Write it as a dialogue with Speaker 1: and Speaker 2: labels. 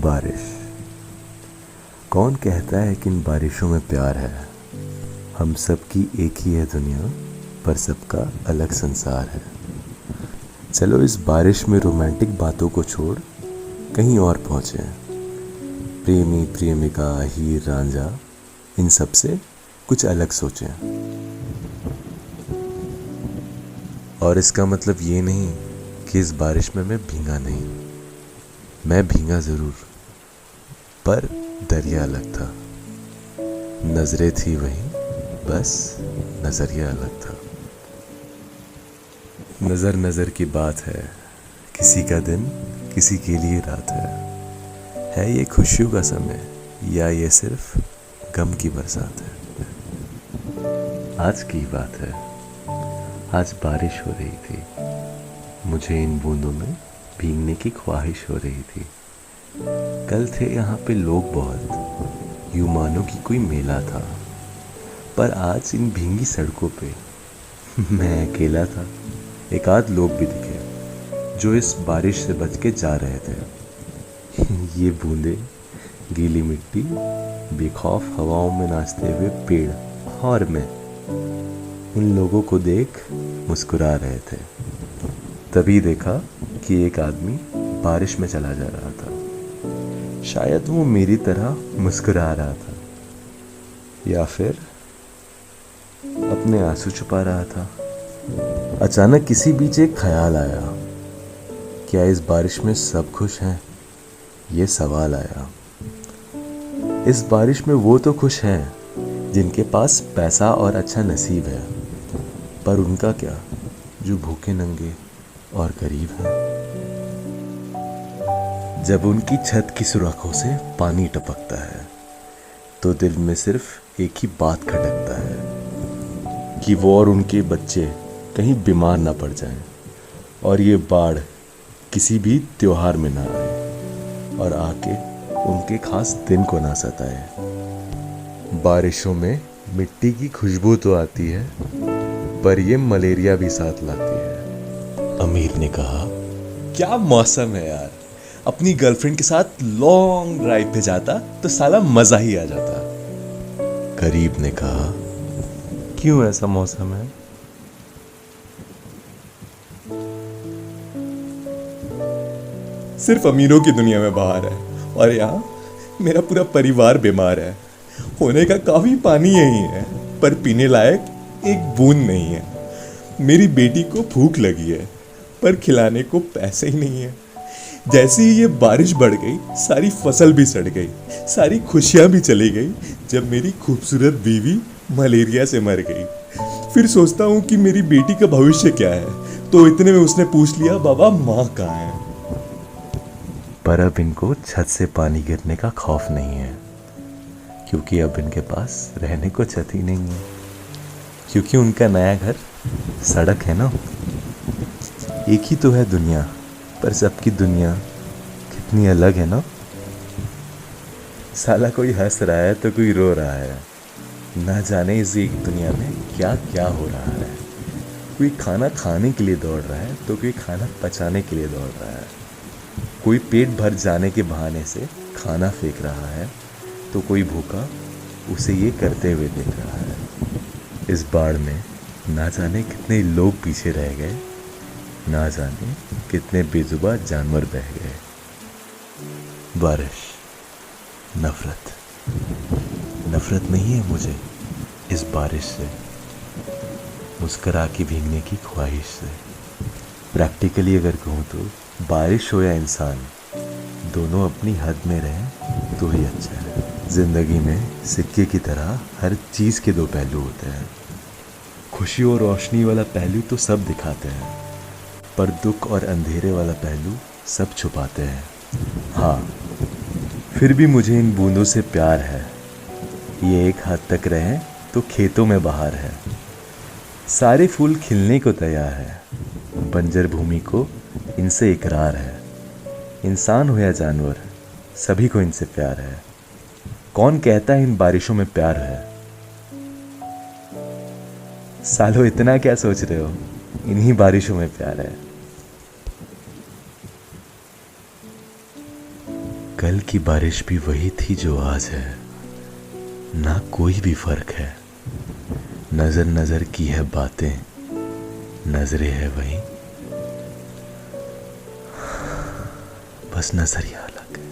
Speaker 1: बारिश। कौन कहता है कि इन बारिशों में प्यार है। हम सब की एक ही है दुनिया, पर सबका अलग संसार है। चलो इस बारिश में रोमांटिक बातों को छोड़ कहीं और पहुँचे। प्रेमी प्रेमिका हीर रांझा, इन सब से कुछ अलग सोचें। और इसका मतलब ये नहीं कि इस बारिश में मैं भीगा नहीं। मैं भीगा ज़रूर, पर दरिया अलग था। नजरें थी वही, बस नजरिया अलग था। नजर नजर की बात है, किसी का दिन किसी के लिए रात है ये खुशियों का समय या ये सिर्फ गम की बरसात है। आज की बात है, आज बारिश हो रही थी। मुझे इन बूंदों में भीगने की ख्वाहिश हो रही थी। कल थे यहाँ पे लोग बहुत, यूं मानो कि कोई मेला था। पर आज इन भींगी सड़कों पे मैं अकेला था। एक आध लोग भी दिखे जो इस बारिश से बच के जा रहे थे। ये बूंदे, गीली मिट्टी, बेखौफ हवाओं में नाचते हुए पेड़ और मैं इन लोगों को देख मुस्कुरा रहे थे। तभी देखा कि एक आदमी बारिश में चला जा रहा था। शायद वो मेरी तरह मुस्कुरा रहा था, या फिर अपने आंसू छुपा रहा था। अचानक किसी बीच एक ख्याल आया, क्या इस बारिश में सब खुश हैं? ये सवाल आया। इस बारिश में वो तो खुश हैं जिनके पास पैसा और अच्छा नसीब है, पर उनका क्या जो भूखे नंगे और गरीब हैं। जब उनकी छत की सुराखों से पानी टपकता है तो दिल में सिर्फ एक ही बात खटकता है कि वो और उनके बच्चे कहीं बीमार ना पड़ जाएं और ये बाढ़ किसी भी त्योहार में ना आए और आके उनके खास दिन को ना सताए। बारिशों में मिट्टी की खुशबू तो आती है, पर ये मलेरिया भी साथ लाती है। अमीर ने कहा, क्या मौसम है यार, अपनी गर्लफ्रेंड के साथ लॉन्ग ड्राइव पे जाता तो साला मजा ही आ जाता। गरीब ने कहा, क्यों ऐसा मौसम है?
Speaker 2: सिर्फ अमीरों की दुनिया में बहार है और यहाँ मेरा पूरा परिवार बीमार है। होने का काफी पानी यही है, पर पीने लायक एक बूंद नहीं है। मेरी बेटी को भूख लगी है, पर खिलाने को पैसे ही नहीं है। जैसे ही ये बारिश बढ़ गई, सारी फसल भी सड़ गई, सारी खुशियां भी चली गई जब मेरी खूबसूरत बीवी मलेरिया से मर गई। फिर सोचता हूँ कि मेरी बेटी का भविष्य क्या है, तो इतने में उसने पूछ लिया, बाबा माँ कहाँ है?
Speaker 1: पर अब इनको छत से पानी गिरने का खौफ नहीं है, क्योंकि अब इनके पास रहने को छत ही नहीं है, क्योंकि उनका नया घर सड़क है ना। एक ही तो है दुनिया, पर सबकी दुनिया कितनी अलग है ना। साला कोई हंस रहा है तो कोई रो रहा है, ना जाने इस एक दुनिया में क्या क्या हो रहा है। कोई खाना खाने के लिए दौड़ रहा है तो कोई खाना पचाने के लिए दौड़ रहा है। कोई पेट भर जाने के बहाने से खाना फेंक रहा है तो कोई भूखा उसे ये करते हुए देख रहा है। इस बाढ़ में ना जाने कितने लोग पीछे रह गए, ना जाने कितने बेजुबान जानवर बह गए। बारिश, नफरत नहीं है मुझे इस बारिश से, मुस्करा के भीगने की ख्वाहिश से। प्रैक्टिकली अगर कहूँ तो बारिश हो या इंसान, दोनों अपनी हद में रहें तो ही अच्छा है। जिंदगी में सिक्के की तरह हर चीज़ के दो पहलू होते हैं। खुशी और रोशनी वाला पहलू तो सब दिखाते हैं, पर दुख और अंधेरे वाला पहलू सब छुपाते हैं। हाँ, फिर भी मुझे इन बूंदों से प्यार है। ये एक हद तक रहें तो खेतों में बहार है। सारे फूल खिलने को तैयार है, बंजर भूमि को इनसे इकरार है। इंसान हो या जानवर, सभी को इनसे प्यार है। कौन कहता है इन बारिशों में प्यार है? सालो इतना क्या सोच रहे हो, इन्हीं बारिशों में प्यार है। कल की बारिश भी वही थी जो आज है, ना कोई भी फर्क है। नजर नजर की है बातें, नजरें है वही, बस नजरिया अलग है।